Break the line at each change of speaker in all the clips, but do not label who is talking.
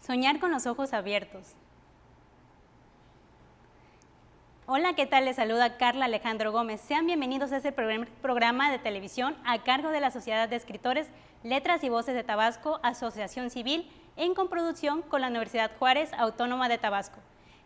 Soñar con los ojos abiertos. Hola, ¿qué tal? Les saluda Carla Alejandro Gómez. Sean bienvenidos a este programa de televisión a cargo de la Sociedad de Escritores, Letras y Voces de Tabasco, Asociación Civil, en coproducción con la Universidad Juárez Autónoma de Tabasco.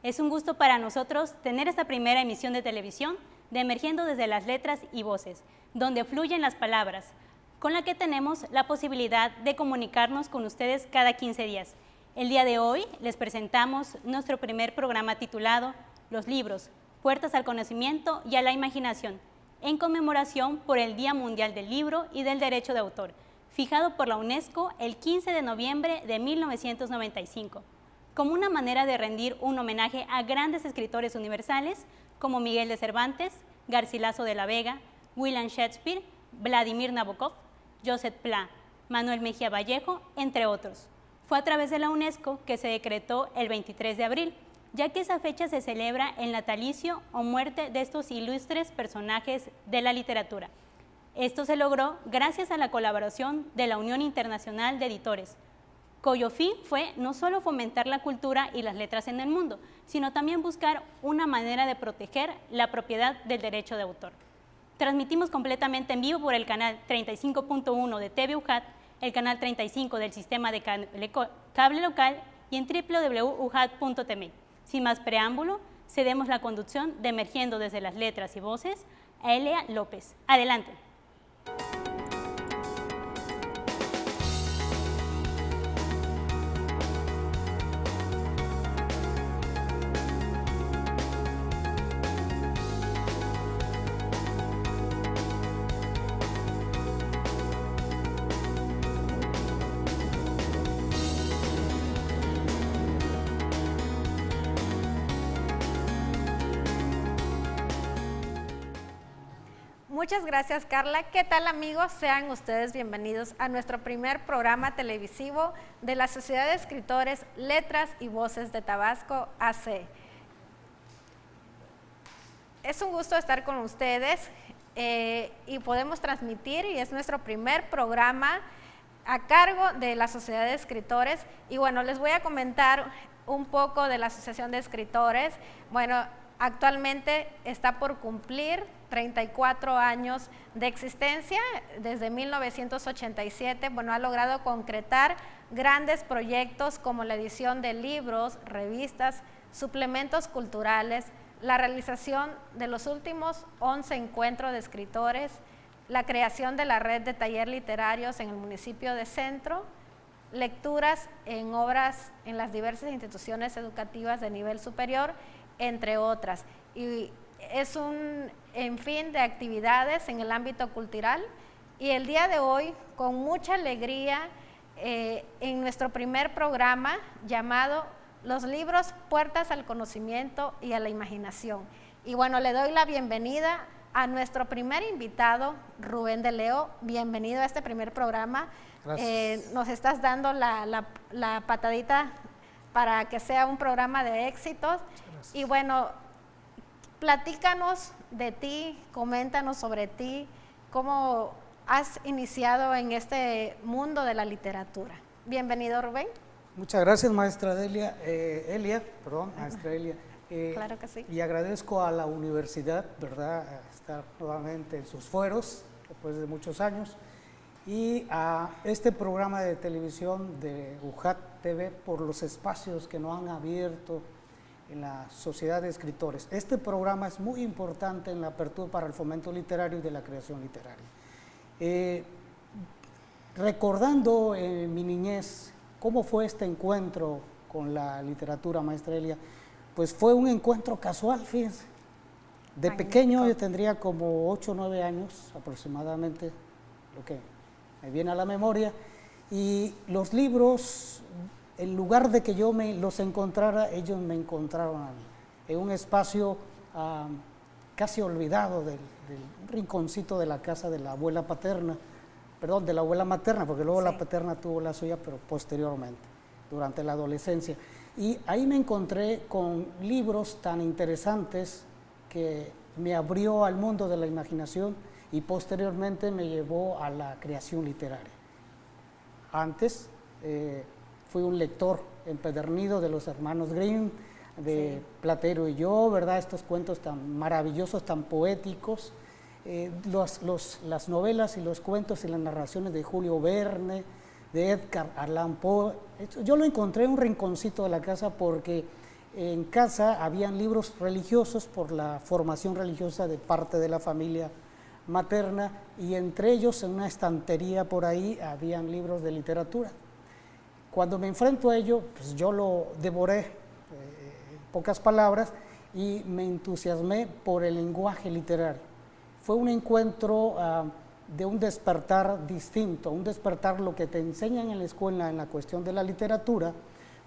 Es un gusto para nosotros tener esta primera emisión de televisión de Emergiendo desde las Letras y Voces, donde fluyen las palabras, con la que tenemos la posibilidad de comunicarnos con ustedes cada 15 días. El día de hoy les presentamos nuestro primer programa titulado Los libros, puertas al conocimiento y a la imaginación, en conmemoración por el Día Mundial del Libro y del Derecho de Autor, fijado por la UNESCO el 15 de noviembre de 1995, como una manera de rendir un homenaje a grandes escritores universales como Miguel de Cervantes, Garcilaso de la Vega, William Shakespeare, Vladimir Nabokov, Joseph Pla, Manuel Mejía Vallejo, entre otros. Fue a través de la UNESCO que se decretó el 23 de abril, ya que esa fecha se celebra el natalicio o muerte de estos ilustres personajes de la literatura. Esto se logró gracias a la colaboración de la Unión Internacional de Editores, cuyo fin fue no solo fomentar la cultura y las letras en el mundo, sino también buscar una manera de proteger la propiedad del derecho de autor. Transmitimos completamente en vivo por el canal 35.1 de TV UJAT, el canal 35 del sistema de cable local y en www.ujat.tv. Sin más preámbulo, cedemos la conducción de Emergiendo desde las Letras y Voces a Elia López. Adelante.
Muchas gracias, Carla. ¿Qué tal, amigos? Sean ustedes bienvenidos a nuestro primer programa televisivo de la Sociedad de Escritores, Letras y Voces de Tabasco, AC. Es un gusto estar con ustedes y podemos transmitir, y es nuestro primer programa a cargo de la Sociedad de Escritores. Y bueno, les voy a comentar un poco de la Asociación de Escritores. Bueno, actualmente está por cumplir 34 años de existencia. Desde 1987, bueno, ha logrado concretar grandes proyectos como la edición de libros, revistas, suplementos culturales, la realización de los últimos 11 encuentros de escritores, la creación de la red de talleres literarios en el municipio de Centro, lecturas en obras en las diversas instituciones educativas de nivel superior, entre otras. Y es un fin de actividades en el ámbito cultural, y el día de hoy, con mucha alegría, en nuestro primer programa llamado Los libros, puertas al conocimiento y a la imaginación. Y bueno, le doy la bienvenida a nuestro primer invitado, Rubén de Leo. Bienvenido a este primer programa.
Gracias.
Nos estás dando la patadita para que sea un programa de éxitos. Y bueno, platícanos de ti, coméntanos sobre ti, cómo has iniciado en este mundo de la literatura. Bienvenido, Rubén.
Muchas gracias, maestra Elia. Maestra Elia.
Claro que sí.
Y agradezco a la universidad, ¿verdad?, estar nuevamente en sus fueros después de muchos años, y a este programa de televisión de UJAT TV por los espacios que nos han abierto en la Sociedad de Escritores. Este programa es muy importante en la apertura para el fomento literario y de la creación literaria. Recordando mi niñez, ¿cómo fue este encuentro con la literatura, maestra Elia? Pues fue un encuentro casual, fíjense. De pequeño, yo tendría como 8 o 9 años aproximadamente, lo que me viene a la memoria, y los libros, en lugar de que yo los encontrara, ellos me encontraron a mí, en un espacio casi olvidado del rinconcito de la casa de la abuela paterna, perdón, de la abuela materna, porque luego la paterna tuvo la suya, pero posteriormente, durante la adolescencia. Y ahí me encontré con libros tan interesantes que me abrió al mundo de la imaginación y posteriormente me llevó a la creación literaria. Antes fui un lector empedernido de los hermanos Grimm, de Platero y yo, ¿verdad? Estos cuentos tan maravillosos, tan poéticos, las novelas y los cuentos y las narraciones de Julio Verne, de Edgar Allan Poe. Yo lo encontré en un rinconcito de la casa porque en casa habían libros religiosos por la formación religiosa de parte de la familia materna, y entre ellos en una estantería por ahí habían libros de literatura. Cuando me enfrento a ello, pues yo lo devoré, en pocas palabras, y me entusiasmé por el lenguaje literario. Fue un encuentro de un despertar distinto, un despertar lo que te enseñan en la escuela en la cuestión de la literatura,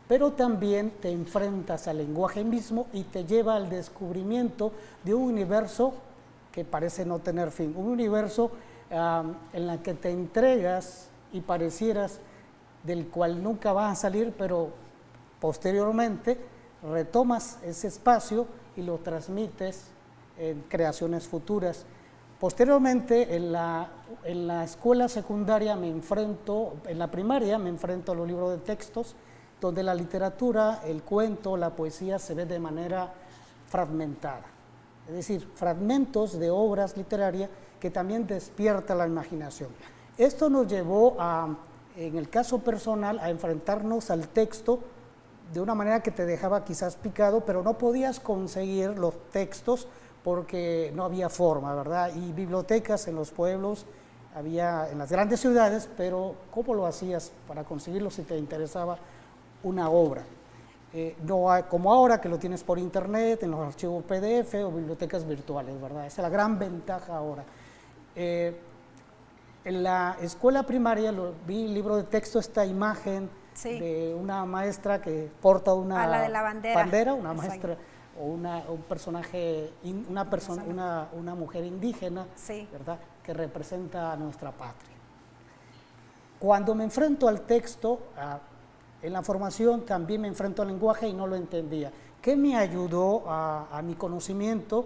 pero también te enfrentas al lenguaje mismo y te lleva al descubrimiento de un universo que parece no tener fin, un universo en el que te entregas y parecieras del cual nunca vas a salir, pero posteriormente retomas ese espacio y lo transmites en creaciones futuras. Posteriormente, en la escuela secundaria en la primaria me enfrento a los libros de textos, donde la literatura, el cuento, la poesía se ve de manera fragmentada. Es decir, fragmentos de obras literarias que también despierta la imaginación. Esto nos llevó en el caso personal, a enfrentarnos al texto de una manera que te dejaba quizás picado, pero no podías conseguir los textos porque no había forma, ¿verdad? Y bibliotecas en los pueblos había en las grandes ciudades, pero ¿cómo lo hacías para conseguirlo si te interesaba una obra? No como ahora que lo tienes por internet, en los archivos PDF o bibliotecas virtuales, ¿verdad? Esa es la gran ventaja ahora. En la escuela primaria vi el libro de texto, esta imagen de una maestra que porta una
la de la bandera,
una maestra o un personaje, una mujer indígena, ¿verdad? Que representa a nuestra patria. Cuando me enfrento al texto, en la formación también me enfrento al lenguaje y no lo entendía. ¿Qué me ayudó a mi conocimiento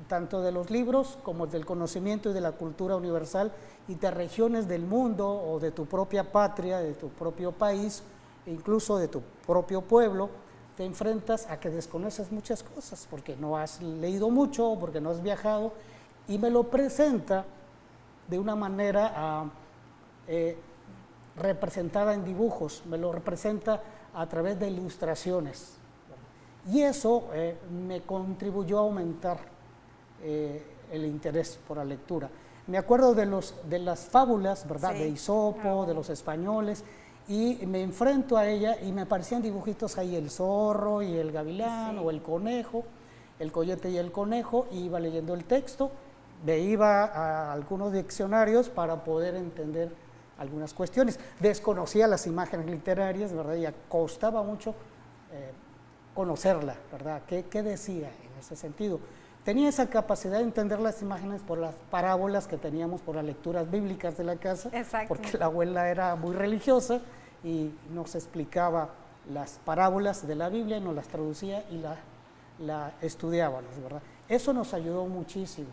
tanto de los libros como del conocimiento y de la cultura universal y de regiones del mundo o de tu propia patria, de tu propio país, e incluso de tu propio pueblo? Te enfrentas a que desconoces muchas cosas porque no has leído mucho, porque no has viajado, y me lo presenta de una manera representada en dibujos, me lo representa a través de ilustraciones. Y eso me contribuyó a aumentar el interés por la lectura. Me acuerdo de las fábulas, ¿verdad? De Esopo, de los españoles, y me enfrento a ella y me aparecían dibujitos ahí, el zorro y el gavilán, o el conejo, el coyote y el conejo, y iba leyendo el texto, me iba a algunos diccionarios para poder entender algunas cuestiones. Desconocía las imágenes literarias, ¿verdad? Y costaba mucho conocerla, ¿verdad? ¿Qué decía en ese sentido? Tenía esa capacidad de entender las imágenes por las parábolas que teníamos, por las lecturas bíblicas de la casa, porque la abuela era muy religiosa y nos explicaba las parábolas de la Biblia, nos las traducía y la estudiábamos, ¿verdad? Eso nos ayudó muchísimo.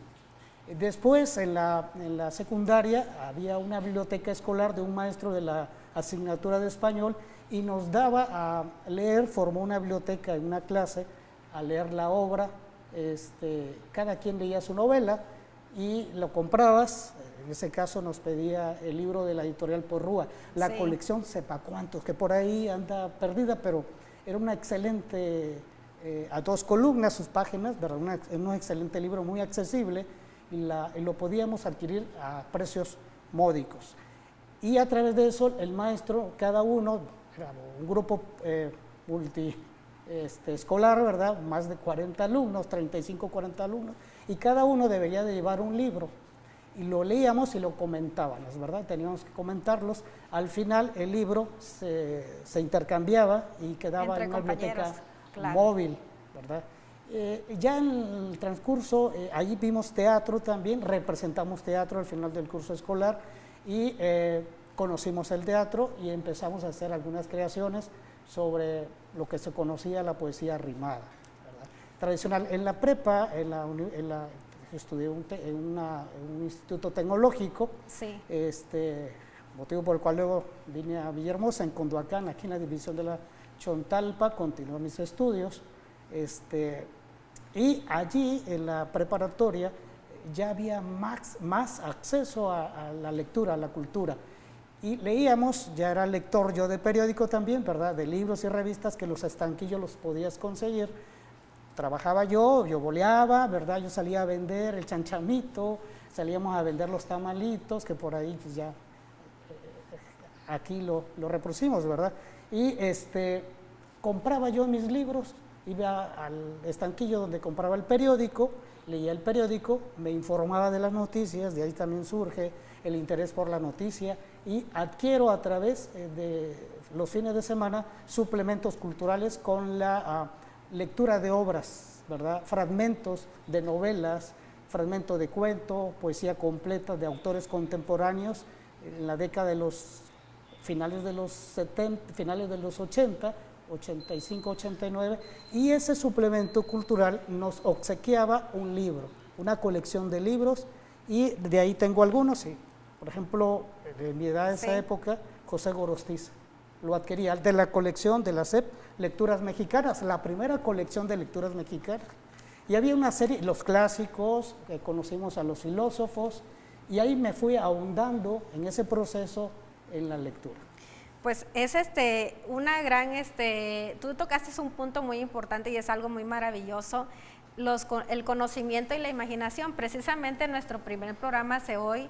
Después, en la secundaria, había una biblioteca escolar de un maestro de la asignatura de español y nos daba a leer, formó una biblioteca en una clase, a leer la obra. Cada quien leía su novela y lo comprabas. En ese caso nos pedía el libro de la editorial Porrúa, la colección sepa cuántos, que por ahí anda perdida, pero era una excelente, a 2 columnas sus páginas, ¿verdad? Un excelente libro, muy accesible, y lo podíamos adquirir a precios módicos. Y a través de eso el maestro, cada uno, un grupo escolar, ¿verdad? Más de 40 alumnos, 35, 40 alumnos, y cada uno debería de llevar un libro, y lo leíamos y lo comentábamos, ¿verdad? Teníamos que comentarlos. Al final el libro se intercambiaba y quedaba en una biblioteca móvil, ¿verdad? Ya en el transcurso, allí vimos teatro también, representamos teatro al final del curso escolar, y conocimos el teatro y empezamos a hacer algunas creaciones sobre lo que se conocía la poesía rimada, ¿verdad? Tradicional. En la prepa, estudié en un instituto tecnológico, motivo por el cual luego vine a Villahermosa, en Condoacán, aquí en la división de la Chontalpa, continué mis estudios, y allí en la preparatoria ya había más acceso a la lectura, a la cultura, y leíamos, ya era lector yo de periódico también, ¿verdad?, de libros y revistas que los estanquillos los podías conseguir. Trabajaba yo boleaba, ¿verdad?, yo salía a vender el chanchamito, salíamos a vender los tamalitos, que por ahí pues ya aquí lo reproducimos, ¿verdad? Y compraba yo mis libros, iba al estanquillo donde compraba el periódico, leía el periódico, me informaba de las noticias, de ahí también surge el interés por la noticia, y adquiero a través de los fines de semana suplementos culturales con la lectura de obras, ¿verdad?, fragmentos de novelas, fragmentos de cuento, poesía completa de autores contemporáneos en la década de los finales de los 70, finales de los 80, 85, 89, y ese suplemento cultural nos obsequiaba un libro, una colección de libros, y de ahí tengo algunos, sí. Por ejemplo, de mi edad de esa época, José Gorostiza, lo adquiría de la colección de la SEP, Lecturas Mexicanas, la primera colección de lecturas mexicanas. Y había una serie, los clásicos, que conocimos a los filósofos, y ahí me fui ahondando en ese proceso en la lectura.
Pues es una gran, tú tocaste un punto muy importante y es algo muy maravilloso, el conocimiento y la imaginación. Precisamente nuestro primer programa de hoy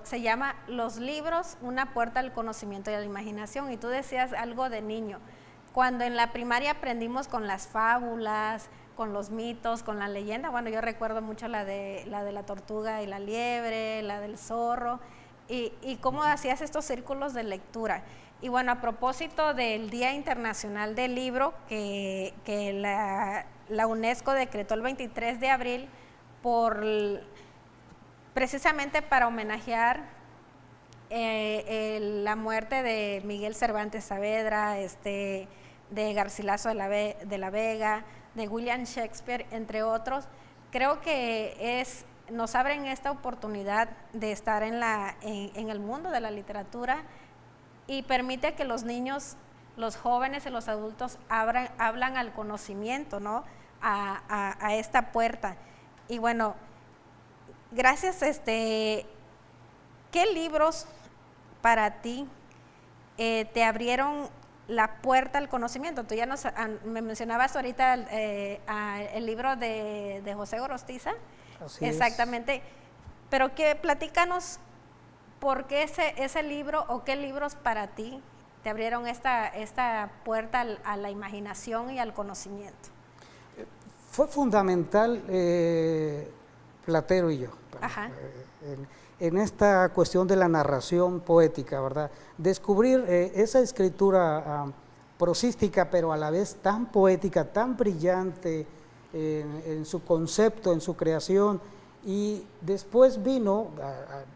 se llama Los libros, una puerta al conocimiento y a la imaginación, y tú decías algo de niño. Cuando en la primaria aprendimos con las fábulas, con los mitos, con la leyenda, bueno, yo recuerdo mucho la de la tortuga y la liebre, la del zorro, y cómo hacías estos círculos de lectura. Y bueno, a propósito del Día Internacional del Libro, que la UNESCO decretó el 23 de abril precisamente para homenajear la muerte de Miguel Cervantes Saavedra, de Garcilaso de la Vega, de William Shakespeare, entre otros. Creo que nos abren esta oportunidad de estar en el mundo de la literatura y permite que los niños, los jóvenes y los adultos hablan al conocimiento, ¿no?, a esta puerta. Y bueno, gracias. ¿Qué libros para ti te abrieron la puerta al conocimiento? Tú ya me mencionabas ahorita el libro de José Gorostiza.
Así
exactamente.
es.
Pero platícanos por qué ese libro o qué libros para ti te abrieron esta puerta a la imaginación y al conocimiento.
Fue fundamental Platero y yo, en esta cuestión de la narración poética, ¿verdad? Descubrir esa escritura prosística, pero a la vez tan poética, tan brillante en su concepto, en su creación. Y después vino,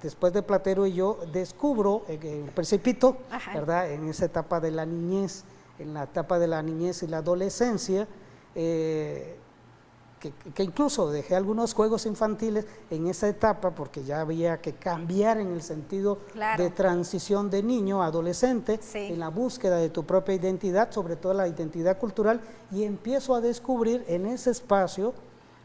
después de Platero y yo, descubro el Principito, ¿verdad?, en esa etapa de la niñez, en la etapa de la niñez y la adolescencia, que incluso dejé algunos juegos infantiles en esa etapa porque ya había que cambiar en el sentido de transición de niño a adolescente, en la búsqueda de tu propia identidad, sobre todo la identidad cultural, y empiezo a descubrir en ese espacio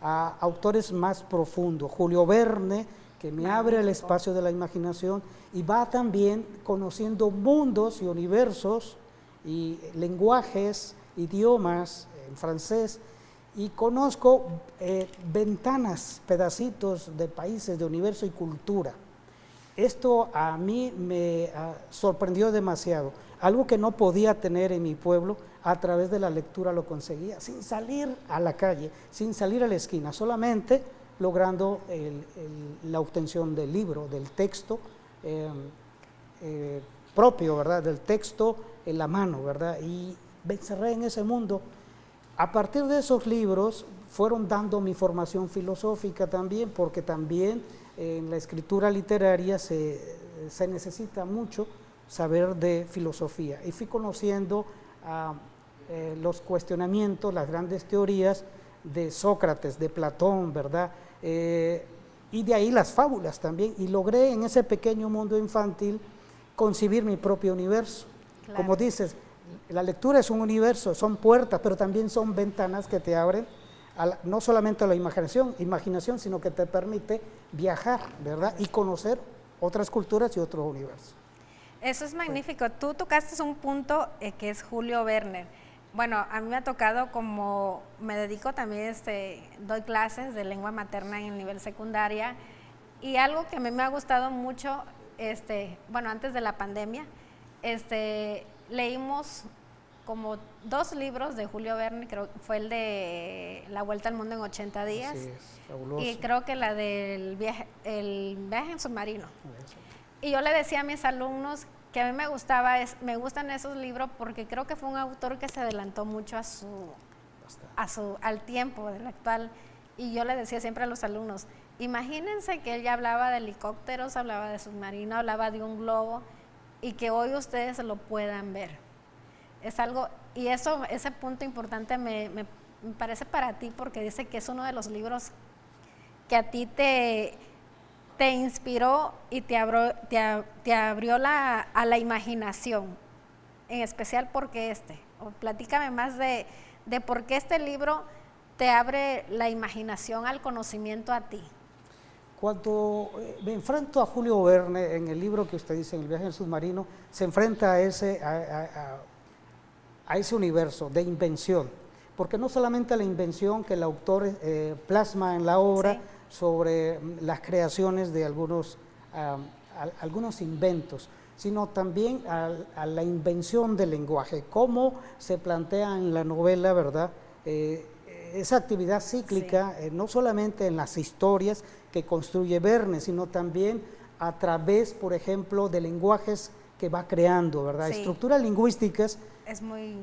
a autores más profundos. Julio Verne, que me abre el espacio de la imaginación y va también conociendo mundos y universos y lenguajes, idiomas en francés, y conozco ventanas, pedacitos de países, de universo y cultura. Esto a mí me sorprendió demasiado, algo que no podía tener en mi pueblo. A través de la lectura lo conseguía, sin salir a la calle, sin salir a la esquina, solamente logrando la obtención del libro, del texto propio, ¿verdad?, del texto en la mano, ¿verdad?, y me encerré en ese mundo. A partir de esos libros fueron dando mi formación filosófica también, porque también en la escritura literaria se necesita mucho saber de filosofía, y fui conociendo los cuestionamientos, las grandes teorías de Sócrates, de Platón, ¿verdad? y de ahí las fábulas también, y logré en ese pequeño mundo infantil concebir mi propio universo. Claro. Como dices, la lectura es un universo, son puertas, pero también son ventanas que te abren no solamente a la imaginación, sino que te permite viajar, ¿verdad? Y conocer otras culturas y otros universos.
Eso es magnífico. Tú tocaste un punto que es Julio Verne. Bueno, a mí me ha tocado, como me dedico también, doy clases de lengua materna en el nivel secundaria, y algo que a mí me ha gustado mucho, bueno, antes de la pandemia, leímos como 2 libros de Julio Verne, creo que fue el de La Vuelta al Mundo en 80 días.
Así es, fabuloso.
Y creo que la del viaje en submarino. Y yo le decía a mis alumnos que a mí me gustan esos libros porque creo que fue un autor que se adelantó mucho al tiempo del actual. Y yo le decía siempre a los alumnos, imagínense que él ya hablaba de helicópteros, hablaba de submarino, hablaba de un globo, y que hoy ustedes lo puedan ver. Es algo, y ese punto importante me parece para ti, porque dice que es uno de los libros que a ti te inspiró y te abrió a la imaginación, en especial porque platícame más de por qué este libro te abre la imaginación al conocimiento a ti.
Cuando me enfrento a Julio Verne en el libro que usted dice, en El viaje del submarino, se enfrenta a ese universo de invención, porque no solamente la invención que el autor plasma en la obra, sí, sobre las creaciones de algunos inventos, sino también a la invención del lenguaje, cómo se plantea en la novela, ¿verdad? Esa actividad cíclica, sí, no solamente en las historias que construye Verne, sino también a través, por ejemplo, de lenguajes que va creando, ¿verdad? Sí. Estructuras lingüísticas.
Es muy...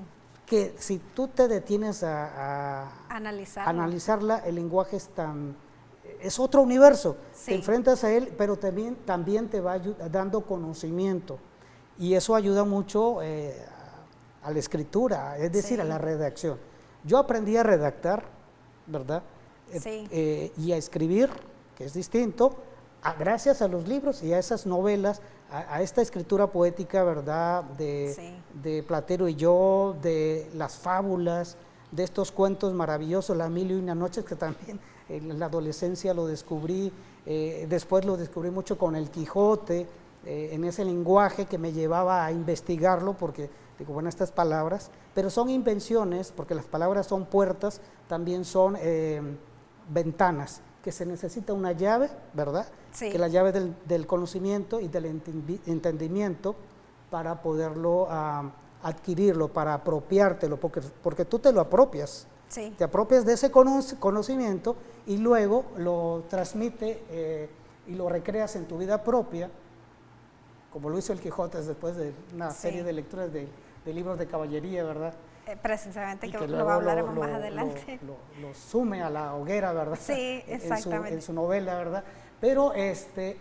que si tú te detienes a analizarla, el lenguaje es otro universo, sí, te enfrentas a él, pero también te va dando conocimiento, y eso ayuda mucho a la escritura, es decir, sí, a la redacción. Yo aprendí a redactar, ¿verdad? Sí. Y a escribir, que es distinto, gracias a los libros y a esas novelas, a esta escritura poética, ¿verdad? Sí. De Platero y yo, de las fábulas, de estos cuentos maravillosos, Las Mil y Una Noches, que también en la adolescencia lo descubrí, después lo descubrí mucho con El Quijote, en ese lenguaje que me llevaba a investigarlo, porque digo, bueno, estas palabras, pero son invenciones, porque las palabras son puertas, también son ventanas, que se necesita una llave, ¿verdad? Sí. Que la llave del conocimiento y del entendimiento para poderlo adquirirlo, para apropiártelo, porque tú te lo apropias. Sí. Te apropias de ese conocimiento y luego lo transmite y lo recreas en tu vida propia, como lo hizo el Quijote después de una sí, serie de lecturas de libros de caballería, ¿verdad?
Precisamente, que lo hablaremos más adelante.
Lo sume a la hoguera, ¿verdad?
Sí, exactamente.
En su novela, ¿verdad? Pero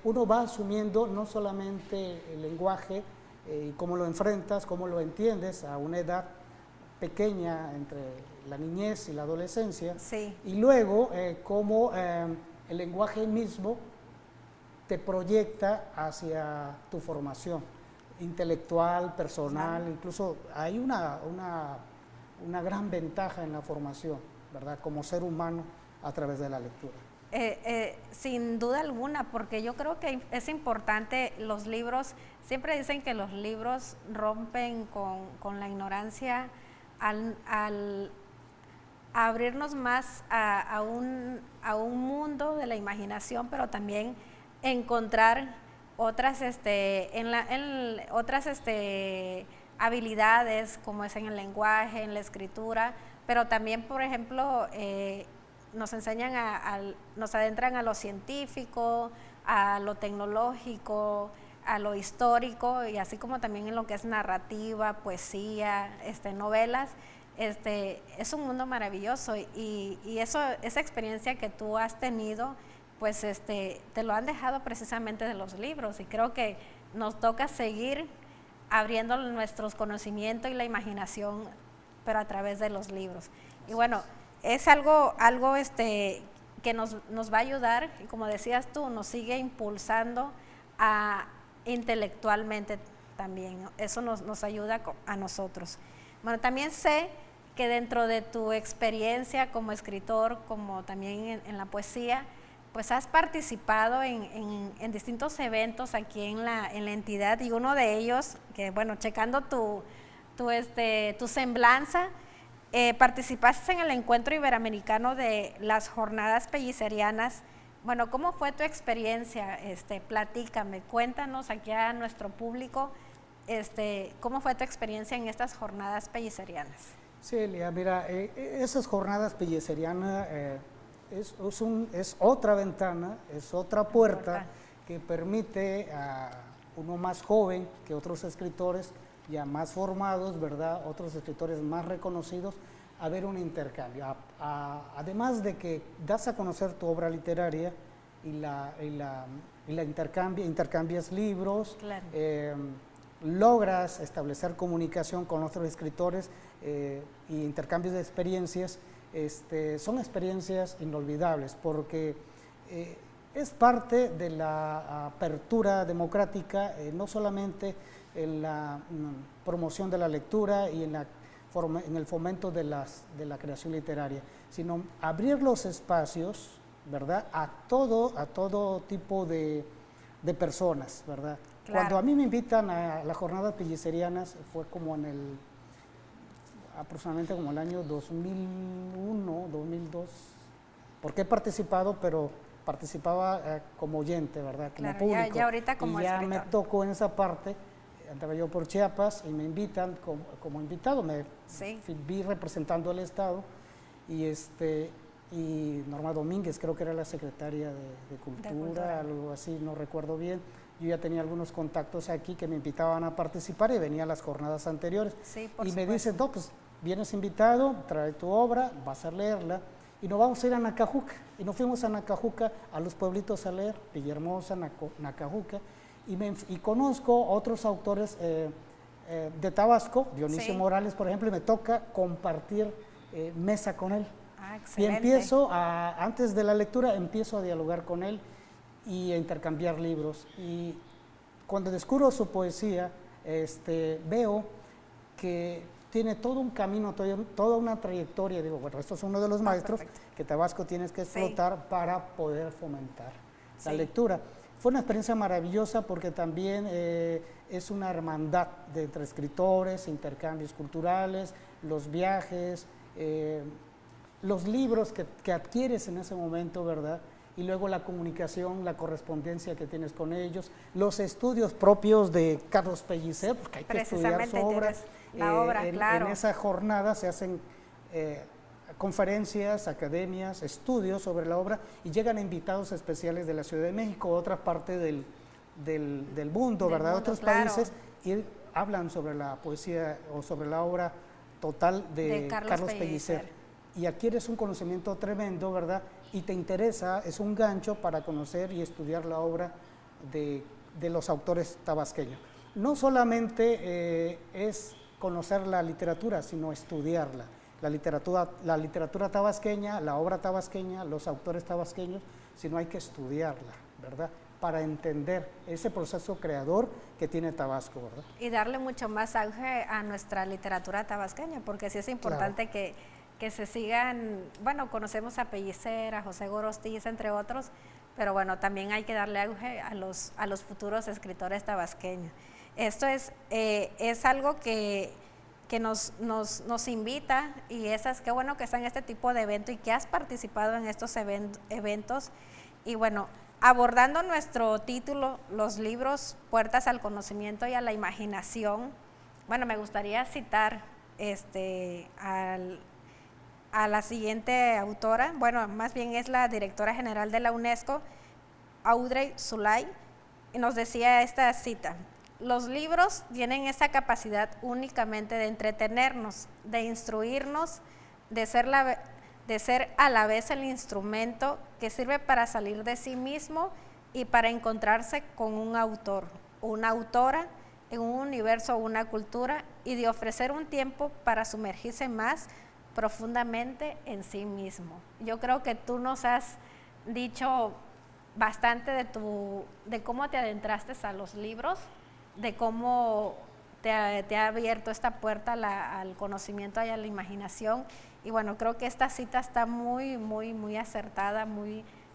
uno va asumiendo no solamente el lenguaje y cómo lo enfrentas, cómo lo entiendes a una edad pequeña, entre la niñez y la adolescencia, sí, y luego cómo el lenguaje mismo te proyecta hacia tu formación intelectual, personal, sí, incluso hay una gran ventaja en la formación, ¿verdad? Como ser humano a través de la lectura.
Sin duda alguna, porque yo creo que es importante los libros, siempre dicen que los libros rompen con la ignorancia al abrirnos más a un mundo de la imaginación, pero también encontrar otras habilidades, como es en el lenguaje, en la escritura, pero también, por ejemplo, nos enseñan nos adentran a lo científico, a lo tecnológico, a lo histórico, y así como también en lo que es narrativa, poesía, novelas. Es un mundo maravilloso, y esa experiencia que tú has tenido, pues te lo han dejado precisamente de los libros, y creo que nos toca seguir abriendo nuestros conocimientos y la imaginación, pero a través de los libros. Y bueno, es algo que nos va a ayudar, y como decías tú, nos sigue impulsando intelectualmente también, ¿no? Eso nos ayuda a nosotros. Bueno, también sé que dentro de tu experiencia como escritor, como también en la poesía, pues has participado en distintos eventos aquí en la entidad, y uno de ellos, que bueno, checando tu semblanza, participaste en el encuentro iberoamericano de las jornadas pellicerianas. Bueno, ¿cómo fue tu experiencia? Platícame, cuéntanos aquí a nuestro público, ¿cómo fue tu experiencia en estas jornadas pellicerianas?
Sí, Elia, mira, esas jornadas pellicerianas es otra ventana, es otra puerta que permite a uno más joven que otros escritores ya más formados, ¿verdad? Otros escritores más reconocidos, a ver un intercambio. Además de que das a conocer tu obra literaria y intercambias libros,
claro.
Logras establecer comunicación con otros escritores y intercambios de experiencias. Son experiencias inolvidables porque es parte de la apertura democrática, no solamente en la promoción de la lectura y en el fomento de la creación literaria, sino abrir los espacios, ¿verdad?, a todo tipo de personas, ¿verdad?
Claro.
Cuando a mí me invitan a las jornadas pellicerianas, fue como aproximadamente como el año 2001, 2002, porque he participado, pero participaba como oyente, ¿verdad? Como
claro,
público.
ya ahorita como
y ya
escritor.
me tocó en esa parte, andaba yo por Chiapas y me invitan como invitado,
sí.
vi representando al Estado y Norma Domínguez, creo que era la secretaria de Cultura, algo así, no recuerdo bien. Yo ya tenía algunos contactos aquí que me invitaban a participar y venía a las jornadas anteriores.
Sí, por
y
supuesto.
me dicen, no, pues vienes invitado, trae tu obra, vas a leerla y nos vamos a ir a Nacajuca. Y nos fuimos a Nacajuca, a los pueblitos a leer, Villahermosa, Nacajuca, y conozco otros autores de Tabasco, Dionisio
sí.
Morales, por ejemplo, y me toca compartir mesa con él. Y
Excelente.
antes de la lectura, empiezo a dialogar con él y a intercambiar libros. Y cuando descubro su poesía, veo que tiene todo un camino, toda una trayectoria. Digo, bueno, esto es uno de los maestros que Tabasco tienes que explotar para poder fomentar la lectura. Fue una experiencia maravillosa porque también es una hermandad entre escritores, intercambios culturales, los viajes, los libros que adquieres en ese momento, ¿verdad? Y luego la comunicación, la correspondencia que tienes con ellos, los estudios propios de Carlos Pellicer, porque hay que estudiar su obra.
La obra, claro.
En esa jornada se hacen conferencias, academias, estudios sobre la obra y llegan invitados especiales de la Ciudad de México, otra parte del mundo, ¿verdad? Otros países, y hablan sobre la poesía o sobre la obra total de Carlos Pellicer. Y adquieres un conocimiento tremendo, ¿verdad? Y te interesa, es un gancho para conocer y estudiar la obra de los autores tabasqueños. No solamente es conocer la literatura, sino estudiarla. La literatura tabasqueña, la obra tabasqueña, los autores tabasqueños, sino hay que estudiarla, ¿verdad? Para entender ese proceso creador que tiene Tabasco, ¿verdad?
Y darle mucho más auge a nuestra literatura tabasqueña, porque sí es importante que se sigan, bueno, conocemos a Pellicer, a José Gorostiza, entre otros, pero bueno, también hay que darle auge a los futuros escritores tabasqueños. Esto es algo que nos invita, y qué bueno que está en este tipo de evento y que has participado en estos eventos. Y bueno, abordando nuestro título, los libros, puertas al conocimiento y a la imaginación, bueno, me gustaría citar a la siguiente autora, bueno, más bien es la directora general de la UNESCO, Audrey Zulay, y nos decía esta cita: los libros tienen esa capacidad únicamente de entretenernos, de instruirnos, de ser a la vez el instrumento que sirve para salir de sí mismo y para encontrarse con un autor o una autora en un universo o una cultura, y de ofrecer un tiempo para sumergirse más profundamente en sí mismo. Yo creo que tú nos has dicho bastante de cómo te adentraste a los libros, de cómo te ha abierto esta puerta al conocimiento y a la imaginación. Y bueno, creo que esta cita está muy, muy, muy acertada,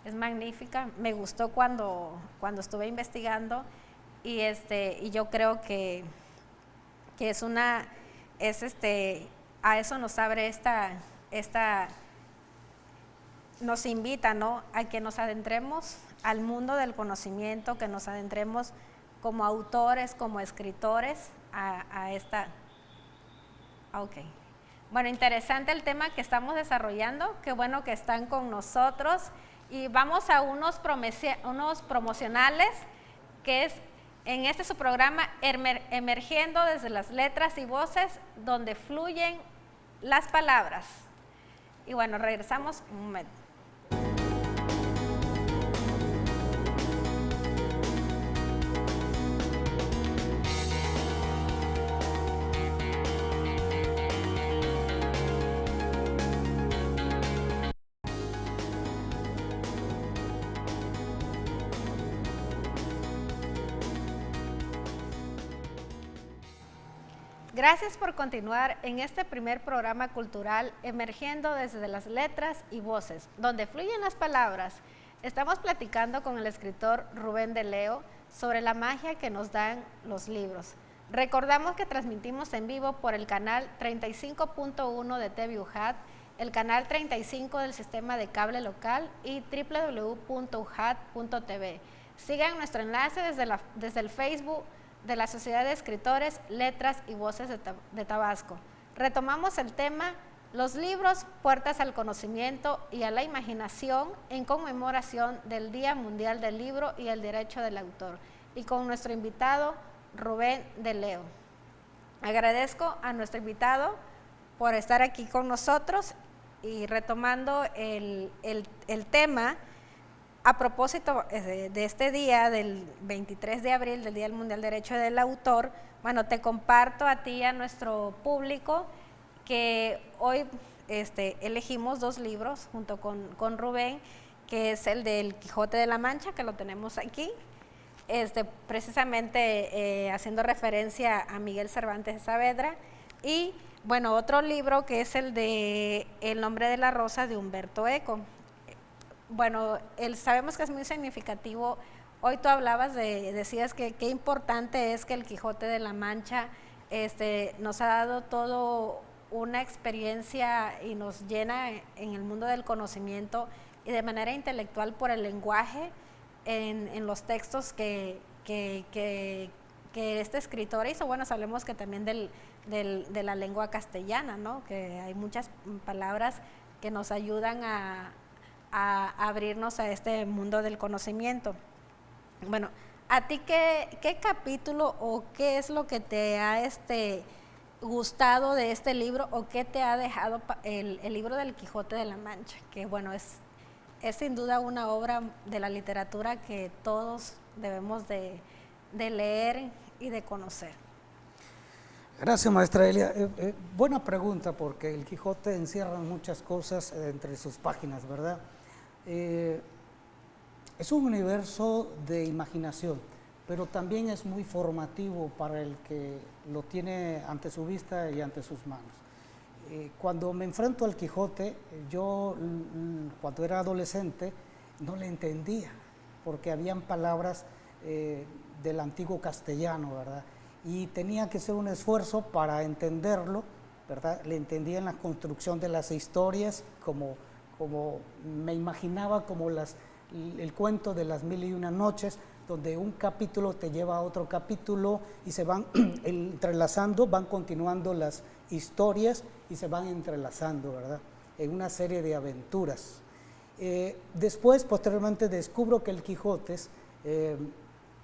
es magnífica. Me gustó cuando estuve investigando y yo creo que a eso nos abre nos invita, ¿no?, a que nos adentremos al mundo del conocimiento, que nos adentremos como autores, como escritores a esta. Ok. Bueno, interesante el tema que estamos desarrollando, qué bueno que están con nosotros y vamos a unos promocionales que es en su programa Emergiendo desde las letras y voces donde fluyen las palabras. Y bueno, regresamos un momento. Gracias por continuar en este primer programa cultural Emergiendo desde las letras y voces, donde fluyen las palabras. Estamos platicando con el escritor Rubén de Leo sobre la magia que nos dan los libros. Recordamos que transmitimos en vivo por el canal 35.1 de TV UJAT, el canal 35 del sistema de cable local y www.ujat.tv. Sigan nuestro enlace desde el Facebook de la Sociedad de Escritores, Letras y Voces de Tabasco. Retomamos el tema, los libros, puertas al conocimiento y a la imaginación en conmemoración del Día Mundial del Libro y el Derecho del Autor. Y con nuestro invitado, Rubén de Leo. Agradezco a nuestro invitado por estar aquí con nosotros y retomando el tema. A propósito de este día, del 23 de abril, del Día Mundial del Derecho del Autor, bueno, te comparto a ti y a nuestro público que hoy elegimos 2 libros junto con Rubén, que es el del Quijote de la Mancha, que lo tenemos aquí, precisamente haciendo referencia a Miguel Cervantes de Saavedra, y bueno, otro libro que es el de El nombre de la rosa de Humberto Eco. Bueno, sabemos que es muy significativo. Hoy tú hablabas decías que qué importante es que el Quijote de la Mancha nos ha dado todo una experiencia y nos llena en el mundo del conocimiento y de manera intelectual por el lenguaje en los textos que este escritor hizo. Bueno, sabemos que también de la lengua castellana, ¿no?, que hay muchas palabras que nos ayudan a abrirnos a este mundo del conocimiento. Bueno, ¿a ti qué capítulo o qué es lo que te ha gustado de este libro o qué te ha dejado el libro del Quijote de la Mancha? Que bueno, es sin duda una obra de la literatura que todos debemos de leer y de conocer.
Gracias, maestra Elia. Buena pregunta, porque el Quijote encierra muchas cosas entre sus páginas, ¿verdad? Es un universo de imaginación, pero también es muy formativo para el que lo tiene ante su vista y ante sus manos. Cuando me enfrento al Quijote, yo cuando era adolescente no le entendía, porque habían palabras del antiguo castellano, ¿verdad? Y tenía que hacer un esfuerzo para entenderlo, ¿verdad? Le entendía en la construcción de las historias, como me imaginaba como el cuento de las 1001 noches, donde un capítulo te lleva a otro capítulo y se van entrelazando, van continuando las historias y se van entrelazando, ¿verdad?, en una serie de aventuras. Después, posteriormente, descubro que el Quijote es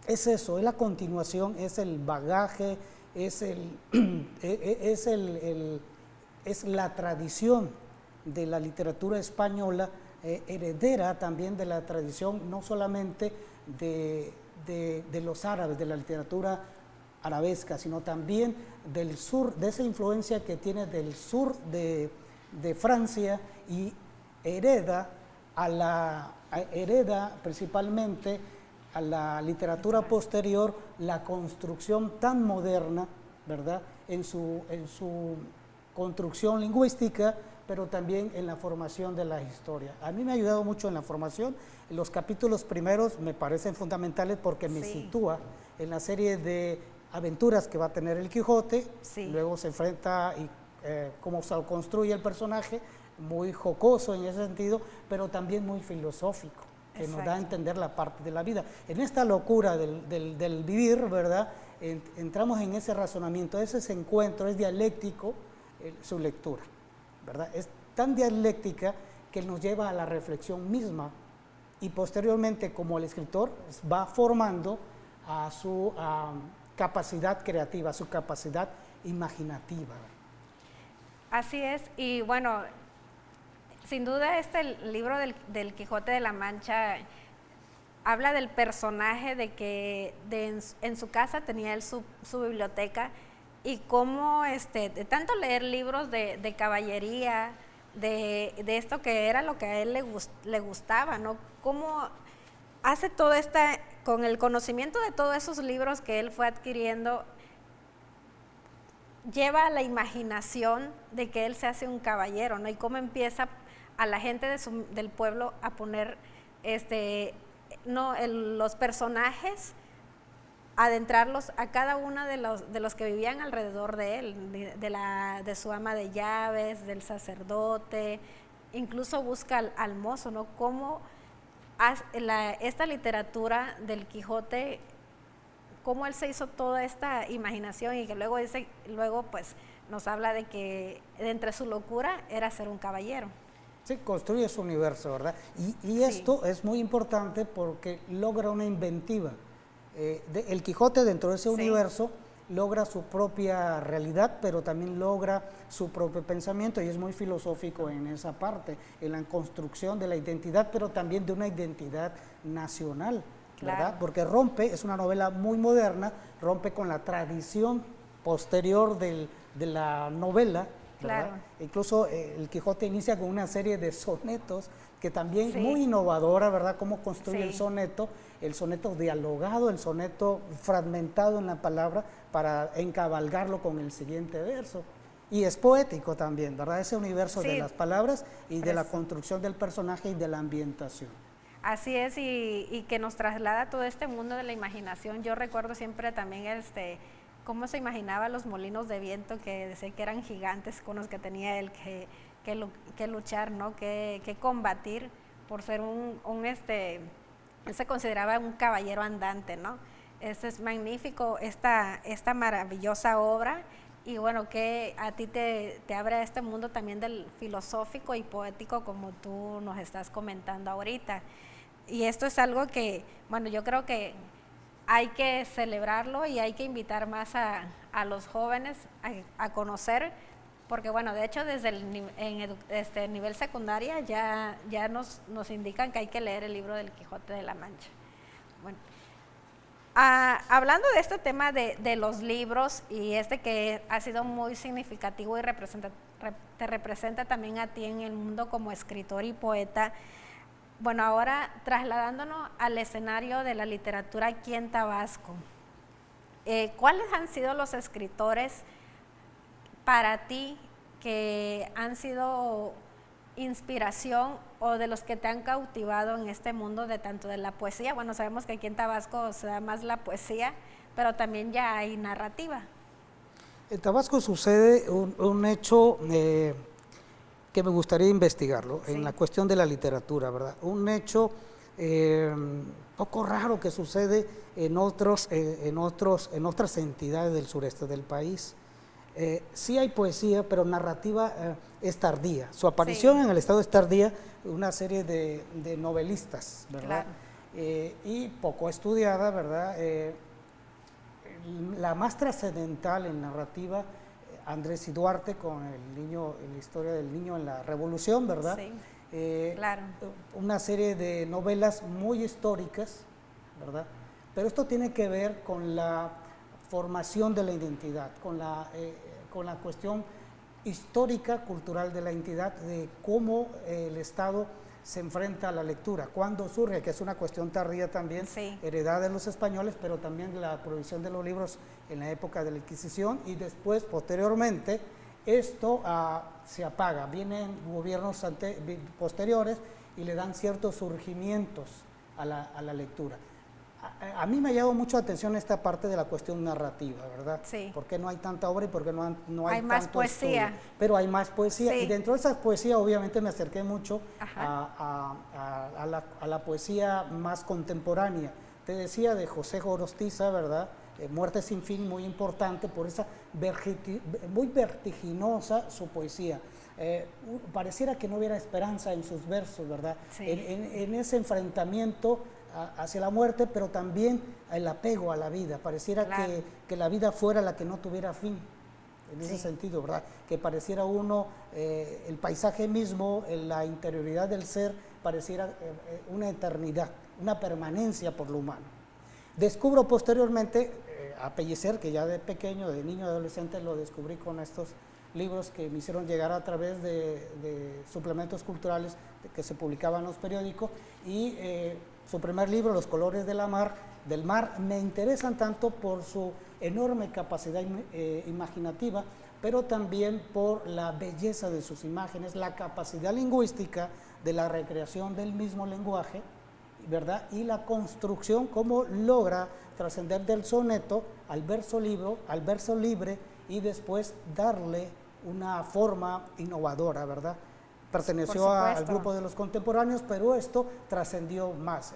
eso, es la continuación, es el bagaje, es la tradición de la literatura española, heredera también de la tradición no solamente de los árabes, de la literatura arabesca, sino también del sur, de esa influencia que tiene del sur de Francia, y hereda hereda principalmente a la literatura posterior la construcción tan moderna, ¿verdad?, en su construcción lingüística, pero también en la formación de la historia. A mí me ha ayudado mucho en la formación. Los capítulos primeros me parecen fundamentales porque me sitúa en la serie de aventuras que va a tener el Quijote, luego se enfrenta y cómo se construye el personaje, muy jocoso en ese sentido, pero también muy filosófico, que nos da a entender la parte de la vida. En esta locura del vivir, ¿verdad?, entramos en ese razonamiento, ese encuentro, es dialéctico su lectura, ¿verdad? Es tan dialéctica que nos lleva a la reflexión misma y posteriormente, como el escritor va formando a su capacidad creativa, a su capacidad imaginativa.
Así es, y bueno, sin duda libro del Quijote de la Mancha habla del personaje de que en su casa tenía él su biblioteca, y cómo de tanto leer libros de caballería, de esto que era lo que a él le gustaba, ¿no? Cómo hace todo con el conocimiento de todos esos libros que él fue adquiriendo, lleva a la imaginación de que él se hace un caballero, ¿no? Y cómo empieza a la gente del pueblo a poner los personajes, adentrarlos a cada uno de los que vivían alrededor de él, de su ama de llaves, del sacerdote, incluso busca al mozo, ¿no? Cómo esta literatura del Quijote, cómo él se hizo toda esta imaginación, y que luego pues nos habla de que entre su locura era ser un caballero.
Sí, construye su universo, ¿verdad? Y esto es muy importante porque logra una inventiva. El Quijote, dentro de ese universo, logra su propia realidad, pero también logra su propio pensamiento, y es muy filosófico en esa parte, en la construcción de la identidad, pero también de una identidad nacional, ¿verdad? Porque es una novela muy moderna, rompe con la tradición posterior de la novela, ¿verdad? Claro. Incluso el Quijote inicia con una serie de sonetos que también muy innovadora, ¿verdad? Cómo construye el soneto dialogado, el soneto fragmentado en la palabra para encabalgarlo con el siguiente verso. Y es poético también, ¿verdad? Ese universo de las palabras y de la construcción del personaje y de la ambientación.
Así es, y que nos traslada a todo este mundo de la imaginación. Yo recuerdo siempre también cómo se imaginaba los molinos de viento, que decía que eran gigantes con los que tenía él que luchar, ¿no? Que combatir por ser él se consideraba un caballero andante, ¿no? Es magnífico esta maravillosa obra, y bueno, que a ti te abre a este mundo también del filosófico y poético, como tú nos estás comentando ahorita. Y esto es algo que, bueno, yo creo que hay que celebrarlo y hay que invitar más a los jóvenes a conocer, porque bueno, de hecho desde el nivel secundaria ya nos indican que hay que leer el libro del Quijote de la Mancha. Bueno, hablando de este tema de los libros, y que ha sido muy significativo y te representa también a ti en el mundo como escritor y poeta, bueno, ahora trasladándonos al escenario de la literatura aquí en Tabasco, ¿cuáles han sido los escritores para ti que han sido inspiración, o de los que te han cautivado en este mundo tanto de la poesía? Bueno, sabemos que aquí en Tabasco se da más la poesía, pero también ya hay narrativa.
En Tabasco sucede un hecho que me gustaría investigarlo, en la cuestión de la literatura, ¿verdad? Un hecho poco raro que sucede en otras entidades del sureste del país. Sí hay poesía, pero narrativa es tardía. Su aparición en el Estado es tardía, una serie de novelistas, ¿verdad? Claro. Y poco estudiada, ¿verdad? La más trascendental en narrativa, Andrés y Duarte, con la historia del niño en la Revolución, ¿verdad? Sí, claro. Una serie de novelas muy históricas, ¿verdad? Pero esto tiene que ver con la formación de la identidad, con la cuestión histórica, cultural de la entidad, de cómo el Estado se enfrenta a la lectura. ¿Cuándo surge? Que es una cuestión tardía también,
Sí.
heredada de los españoles, pero también la prohibición de los libros en la época de la Inquisición, y después, posteriormente, esto se apaga. Vienen gobiernos posteriores y le dan ciertos surgimientos a la lectura. A mí me ha llamado mucho la atención esta parte de la cuestión narrativa, ¿verdad?
Sí.
¿Por qué no hay tanta obra y por qué no hay
Hay más
tanto
poesía.
estudio? Pero hay más poesía,
Sí.
y dentro de esa poesía obviamente me acerqué mucho
Ajá.
a la poesía más contemporánea. Te decía de José Gorostiza, ¿verdad? Muerte sin fin, muy importante por esa muy vertiginosa su poesía. Pareciera que no hubiera esperanza en sus versos, ¿verdad?
Sí.
En ese enfrentamiento hacia la muerte, pero también el apego a la vida. Pareciera
Claro.
que la vida fuera la que no tuviera fin, en ese
Sí.
sentido, ¿verdad? Que pareciera uno, el paisaje mismo, la interioridad del ser, pareciera una eternidad, una permanencia por lo humano. Descubro posteriormente a Pellicer, que ya de pequeño, de niño, adolescente, lo descubrí con estos libros que me hicieron llegar a través de suplementos culturales que se publicaban en los periódicos, y su primer libro, Los colores del mar, me interesan tanto por su enorme capacidad imaginativa, pero también por la belleza de sus imágenes, la capacidad lingüística de la recreación del mismo lenguaje, ¿verdad? Y la construcción, cómo logra trascender del soneto al verso libre y después darle una forma innovadora, ¿verdad? Perteneció al grupo de los contemporáneos, pero esto trascendió más.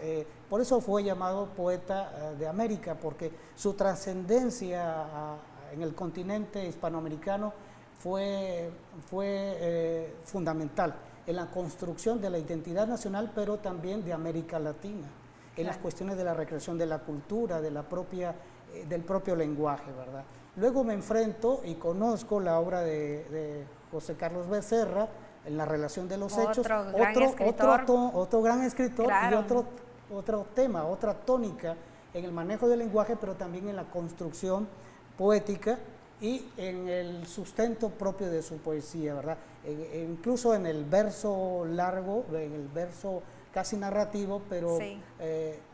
Por eso fue llamado poeta de América, porque su trascendencia en el continente hispanoamericano fue fundamental en la construcción de la identidad nacional, pero también de América Latina, en las cuestiones de la recreación de la cultura, del propio lenguaje, ¿verdad? Luego me enfrento y conozco la obra de José Carlos Becerra, en la relación de los hechos, otro gran escritor, claro. Y otro tema, otra tónica en el manejo del lenguaje, pero también en la construcción poética y en el sustento propio de su poesía, ¿verdad? Incluso en el verso largo, en el verso casi narrativo, pero sí.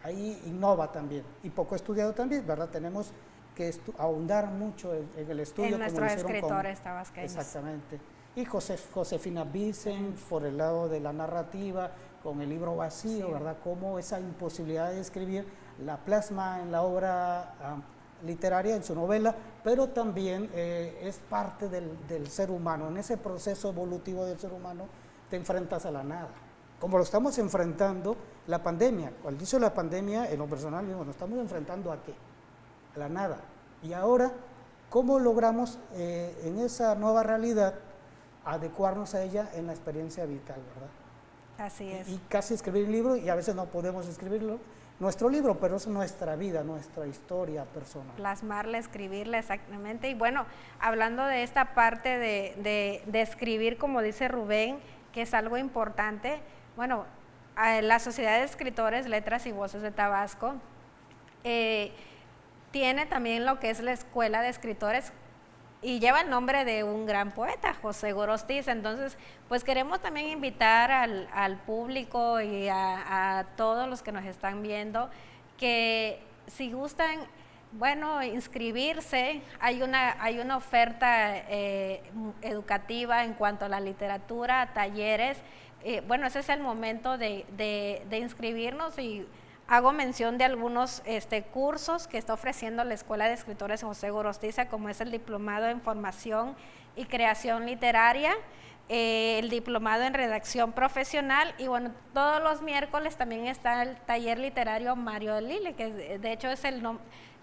Ahí innova también, y poco estudiado también, ¿verdad? Tenemos que ahondar mucho en el estudio.
En nuestros escritores tabasqueños.
Exactamente. Y Josefina Vicen, por el lado de la narrativa, con el libro Vacío, sí. ¿Verdad? Cómo esa imposibilidad de escribir la plasma en la obra literaria, en su novela, pero también es parte del ser humano. En ese proceso evolutivo del ser humano te enfrentas a la nada. Como lo estamos enfrentando la pandemia. Al inicio de la pandemia, en lo personal, nos estamos enfrentando ¿a qué? A la nada. Y ahora, ¿cómo logramos en esa nueva realidad adecuarnos a ella en la experiencia vital, ¿verdad?
Así es.
Y casi escribir un libro, y a veces no podemos escribirlo, nuestro libro, pero es nuestra vida, nuestra historia personal.
Plasmarla, escribirla, exactamente. Y bueno, hablando de esta parte de escribir, como dice Rubén, que es algo importante, bueno, la Sociedad de Escritores, Letras y Voces de Tabasco tiene también lo que es la Escuela de Escritores, y lleva el nombre de un gran poeta, José Gorostiza. Entonces, pues queremos también invitar al público y a todos los que nos están viendo, que si gustan, bueno, inscribirse. Hay una oferta educativa en cuanto a la literatura, talleres. Bueno, ese es el momento de inscribirnos, y hago mención de algunos cursos que está ofreciendo la Escuela de Escritores José Gorostiza, como es el Diplomado en Formación y Creación Literaria, el Diplomado en Redacción Profesional, y bueno, todos los miércoles también está el Taller Literario Mario de Lille, que de hecho es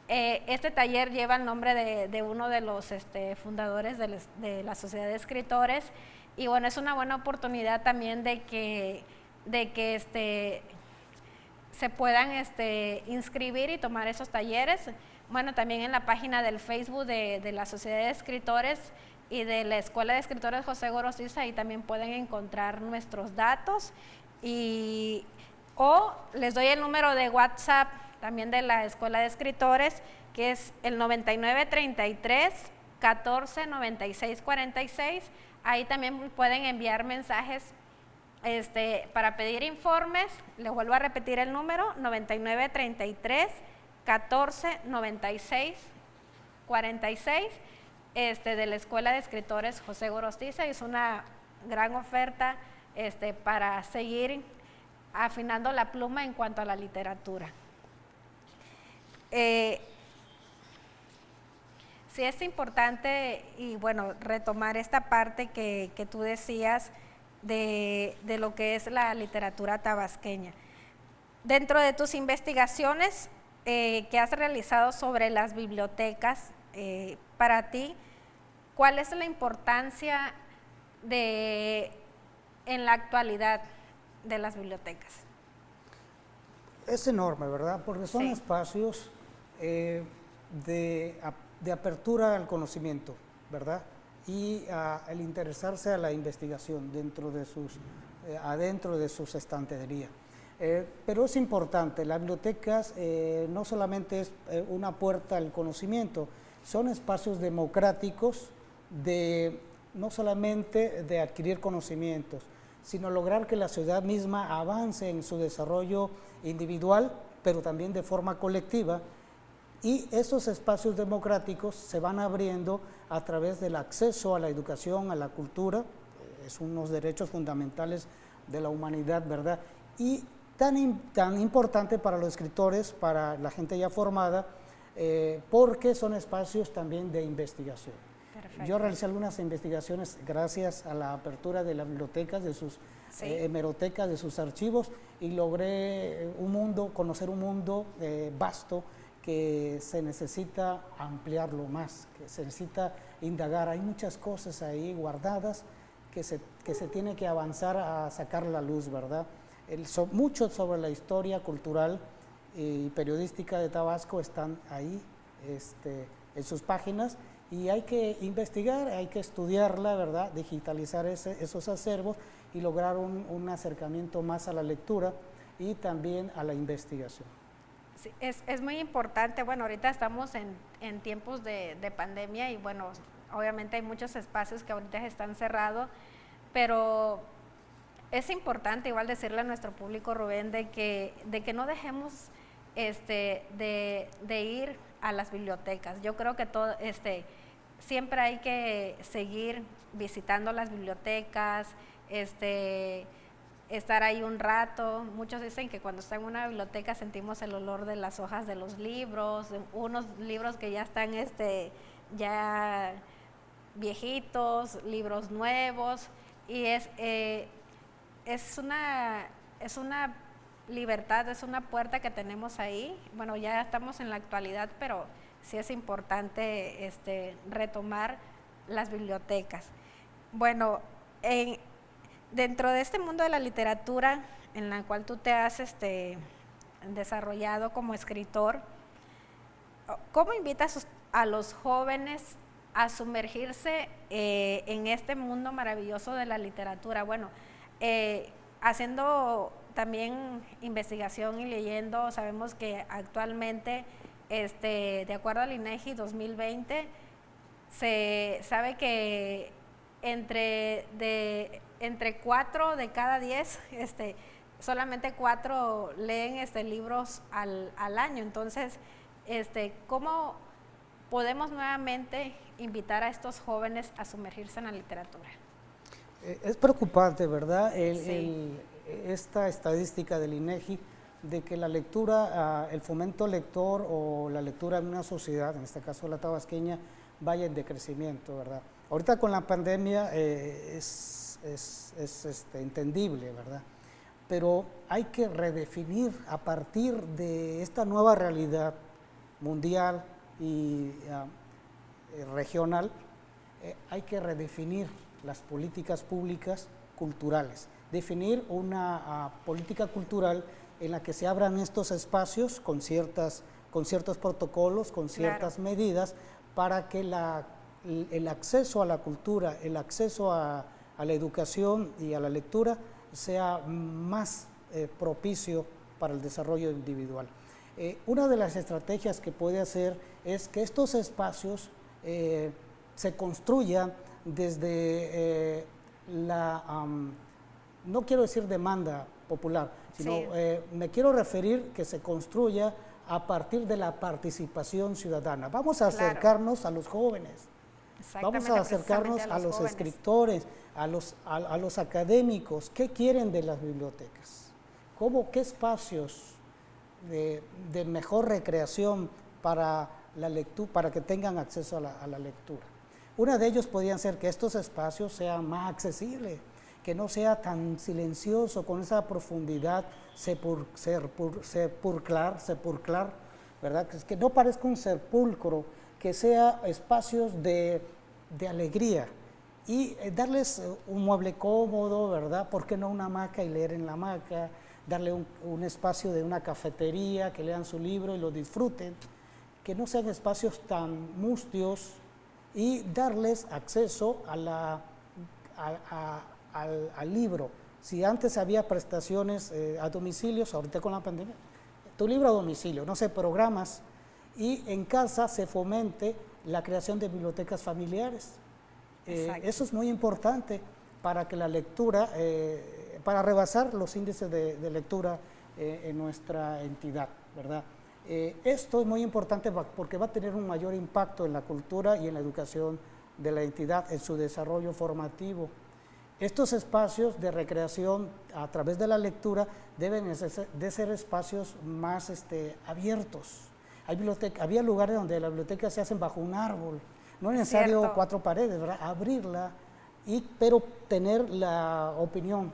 este taller lleva el nombre de uno de los fundadores de la Sociedad de Escritores, y bueno, es una buena oportunidad también de que se puedan inscribir y tomar esos talleres. Bueno, también en la página del Facebook de la Sociedad de Escritores y de la Escuela de Escritores José Gorostiza, ahí también pueden encontrar nuestros datos, o les doy el número de WhatsApp también de la Escuela de Escritores, que es el 9933 14 96 46. Ahí también pueden enviar mensajes Para pedir informes, les vuelvo a repetir el número, 9933 14 96 46, de la Escuela de Escritores José Gorostiza. Es una gran oferta para seguir afinando la pluma en cuanto a la literatura. Sí es importante, y bueno, retomar esta parte que tú decías de lo que es la literatura tabasqueña. Dentro de tus investigaciones que has realizado sobre las bibliotecas, para ti, ¿cuál es la importancia en la actualidad de las bibliotecas?
Es enorme, ¿verdad? Porque son espacios de apertura al conocimiento, ¿verdad? Y el interesarse a la investigación adentro de sus estanterías. Pero es importante, las bibliotecas no solamente es una puerta al conocimiento, son espacios democráticos no solamente de adquirir conocimientos, sino lograr que la sociedad misma avance en su desarrollo individual, pero también de forma colectiva. Y esos espacios democráticos se van abriendo a través del acceso a la educación, a la cultura, es unos derechos fundamentales de la humanidad, ¿verdad? Y tan importante para los escritores, para la gente ya formada, porque son espacios también de investigación. Perfecto. Yo realicé algunas investigaciones gracias a la apertura de las bibliotecas, de sus hemerotecas, de sus archivos, y logré conocer un mundo vasto, que se necesita ampliarlo más, que se necesita indagar. Hay muchas cosas ahí guardadas que se tiene que avanzar a sacar a la luz, ¿verdad? Mucho sobre la historia cultural y periodística de Tabasco están ahí en sus páginas, y hay que investigar, hay que estudiarla, ¿verdad? Digitalizar esos acervos y lograr un acercamiento más a la lectura y también a la investigación.
Sí, es muy importante. Bueno, ahorita estamos en tiempos de pandemia, y bueno, obviamente hay muchos espacios que ahorita están cerrados, pero es importante igual decirle a nuestro público, Rubén, de que no dejemos de ir a las bibliotecas. Yo creo que siempre hay que seguir visitando las bibliotecas, estar ahí un rato. Muchos dicen que cuando están en una biblioteca sentimos el olor de las hojas de los libros, unos libros que ya están ya viejitos, libros nuevos, y es una libertad, es una puerta que tenemos ahí. Bueno, ya estamos en la actualidad, pero sí es importante retomar las bibliotecas. Bueno, dentro de este mundo de la literatura en la cual tú te has desarrollado como escritor, ¿cómo invitas a los jóvenes a sumergirse en este mundo maravilloso de la literatura? Bueno, haciendo también investigación y leyendo, sabemos que actualmente, de acuerdo al INEGI 2020, se sabe que entre 4 de cada 10, solamente 4 leen libros al año. Entonces, ¿cómo podemos nuevamente invitar a estos jóvenes a sumergirse en la literatura?
Es preocupante, ¿verdad?
Sí.
Esta estadística del INEGI de que la lectura, el fomento lector o la lectura en una sociedad, en este caso la tabasqueña, vaya en decrecimiento, ¿verdad? Ahorita con la pandemia es entendible, ¿verdad? Pero hay que redefinir a partir de esta nueva realidad mundial y regional, hay que redefinir las políticas públicas culturales, definir una política cultural en la que se abran estos espacios con ciertos protocolos, con ciertas medidas, para que el acceso a la cultura, el acceso a la educación y a la lectura sea más propicio para el desarrollo individual. Una de las estrategias que puede hacer es que estos espacios se construyan desde no quiero decir demanda popular, sino
Sí.
me quiero referir que se construya a partir de la participación ciudadana. Vamos a
Claro.
acercarnos a los jóvenes, vamos
Exactamente,
a acercarnos
precisamente
a los
jóvenes.
escritores, a los académicos. ¿Qué quieren de las bibliotecas? ¿Qué espacios de mejor recreación para la lectura, para que tengan acceso a la lectura? Una de ellos podrían ser que estos espacios sean más accesibles, que no sea tan silencioso, con esa profundidad sepulcral, ¿verdad? Que no parezca un sepulcro, que sea espacios de alegría y darles un mueble cómodo, ¿verdad? ¿Por qué no una hamaca y leer en la hamaca? Darle un espacio de una cafetería, que lean su libro y lo disfruten, que no sean espacios tan mustios, y darles acceso al libro. Si antes había prestaciones a domicilios, ahorita con la pandemia, tu libro a domicilio, no sé, programas, y en casa se fomente la creación de bibliotecas familiares. Eso es muy importante para que la lectura, para rebasar los índices de lectura en nuestra entidad, ¿verdad? Esto es muy importante porque va a tener un mayor impacto en la cultura y en la educación de la entidad, en su desarrollo formativo. Estos espacios de recreación a través de la lectura deben de ser espacios más abiertos. Había lugares donde las bibliotecas se hacen bajo un árbol, no es necesario
Cierto.
4 paredes, ¿verdad? Abrirla, pero tener la opinión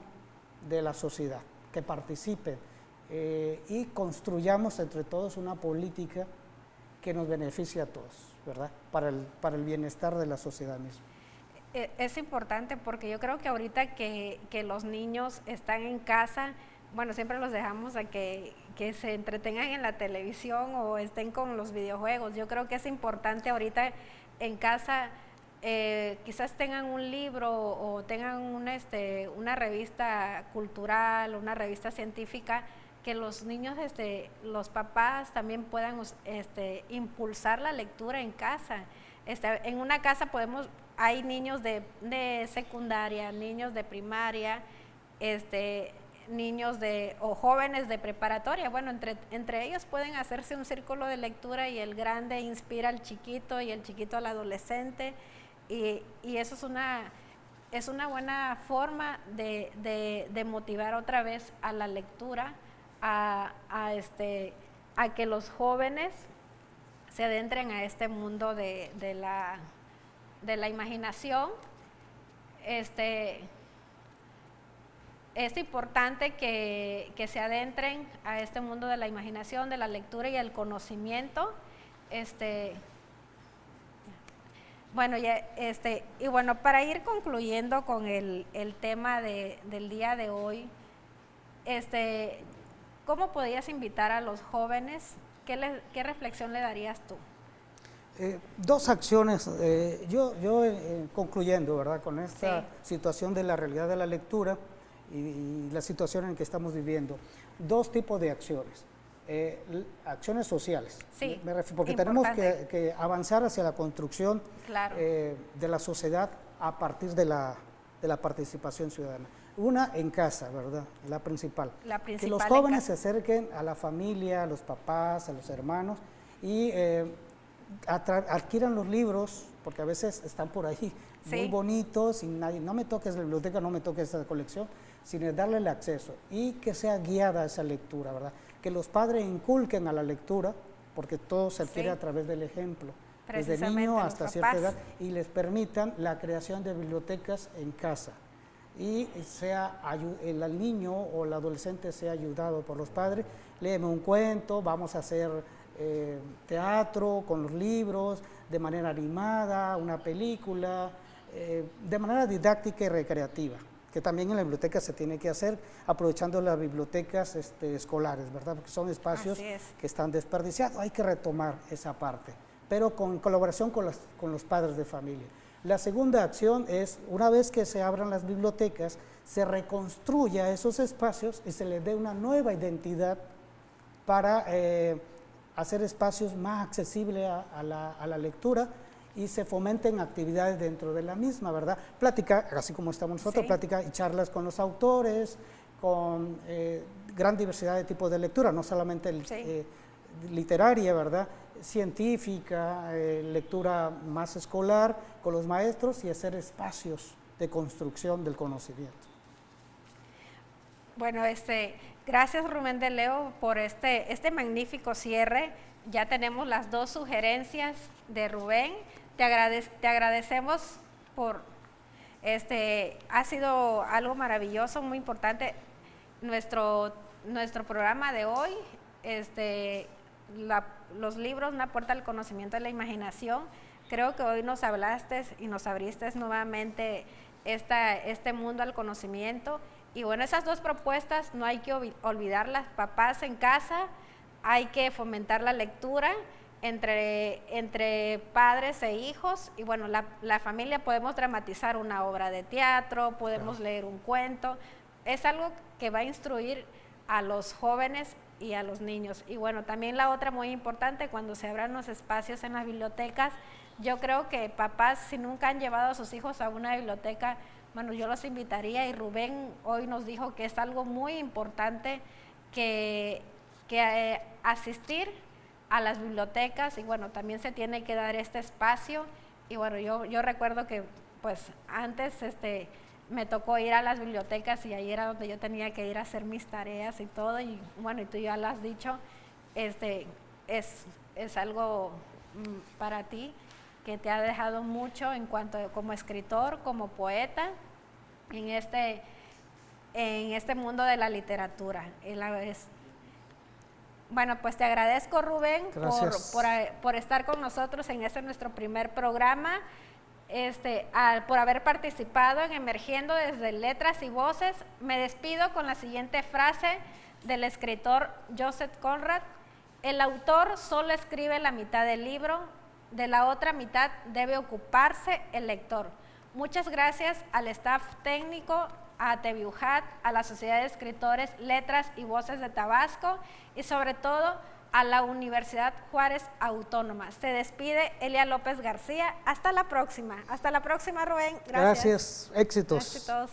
de la sociedad, que participe y construyamos entre todos una política que nos beneficie a todos, ¿verdad? Para el bienestar de la sociedad misma.
Es importante porque yo creo que ahorita que los niños están en casa, bueno, siempre los dejamos a que se entretengan en la televisión o estén con los videojuegos. Yo creo que es importante ahorita en casa, quizás tengan un libro o tengan una revista cultural, una revista científica, que los niños, los papás también puedan impulsar la lectura en casa. En una casa hay niños de secundaria, niños de primaria, niños o jóvenes de preparatoria. Bueno, entre ellos pueden hacerse un círculo de lectura y el grande inspira al chiquito y el chiquito al adolescente, y eso es una buena forma de motivar otra vez a la lectura, a que los jóvenes se adentren a este mundo de la imaginación. Es importante que se adentren a este mundo de la imaginación, de la lectura y el conocimiento. Bueno, y bueno, para ir concluyendo con el tema del día de hoy, ¿cómo podrías invitar a los jóvenes? ¿Qué reflexión le darías tú?
2 acciones, yo concluyendo, ¿verdad? Con esta situación de la realidad de la lectura y la situación en que estamos viviendo, 2 tipos de acciones. Acciones sociales,
Sí,
porque tenemos que avanzar hacia la construcción,
Claro.
De la sociedad a partir de la participación ciudadana. Una en casa, ¿verdad? La principal. Que los jóvenes se acerquen a la familia, a los papás, a los hermanos y adquieran los libros, porque a veces están por ahí muy bonitos y no me toques la biblioteca, no me toques esa colección, sino darle el acceso y que sea guiada esa lectura, ¿verdad? Que los padres inculquen a la lectura, porque todo se adquiere a través del ejemplo, desde niño hasta cierta edad, y les permitan la creación de bibliotecas en casa. Y el niño o el adolescente sea ayudado por los padres, léeme un cuento, vamos a hacer teatro con los libros, de manera animada, una película, de manera didáctica y recreativa, que también en la biblioteca se tiene que hacer, aprovechando las bibliotecas escolares, ¿verdad? Porque son espacios que están desperdiciados, hay que retomar esa parte, pero en colaboración con los padres de familia. La segunda acción es, una vez que se abran las bibliotecas, se reconstruya esos espacios y se les dé una nueva identidad para hacer espacios más accesibles a la lectura y se fomenten actividades dentro de la misma, ¿verdad? Plática, así como estamos nosotros,
Sí.
plática y charlas con los autores, con gran diversidad de tipos de lectura, no solamente
Sí.
literaria, ¿verdad? Científica, lectura más escolar con los maestros y hacer espacios de construcción del conocimiento.
Bueno, gracias Rubén de Leo por este magnífico cierre. Ya tenemos las 2 sugerencias de Rubén. Te agradecemos por ha sido algo maravilloso, muy importante nuestro programa de hoy. Los libros, una puerta al conocimiento de la imaginación. Creo que hoy nos hablaste y nos abriste nuevamente este mundo al conocimiento. Y bueno, esas 2 propuestas no hay que olvidarlas. Papás en casa, hay que fomentar la lectura entre padres e hijos. Y bueno, la familia podemos dramatizar una obra de teatro, podemos leer un cuento. Es algo que va a instruir a los jóvenes y a los niños. Y bueno, también la otra muy importante, cuando se abran los espacios en las bibliotecas, yo creo que papás, si nunca han llevado a sus hijos a una biblioteca, bueno, yo los invitaría, y Rubén hoy nos dijo que es algo muy importante que asistir a las bibliotecas, y bueno, también se tiene que dar este espacio. Y bueno, yo recuerdo que pues antes me tocó ir a las bibliotecas y ahí era donde yo tenía que ir a hacer mis tareas y todo, y bueno, y tú ya lo has dicho, es algo para ti que te ha dejado mucho en cuanto como escritor, como poeta, en este mundo de la literatura. Bueno, pues te agradezco, Rubén, por estar con nosotros en nuestro primer programa, por haber participado en Emergiendo desde Letras y Voces. Me despido con la siguiente frase del escritor Joseph Conrad: el autor solo escribe la mitad del libro, de la otra mitad debe ocuparse el lector. Muchas gracias al staff técnico, a TVUJAT, a la Sociedad de Escritores, Letras y Voces de Tabasco, y sobre todo a la Universidad Juárez Autónoma. Se despide Elia López García. Hasta la próxima. Hasta la próxima, Rubén.
Gracias. Éxitos.
Éxitos.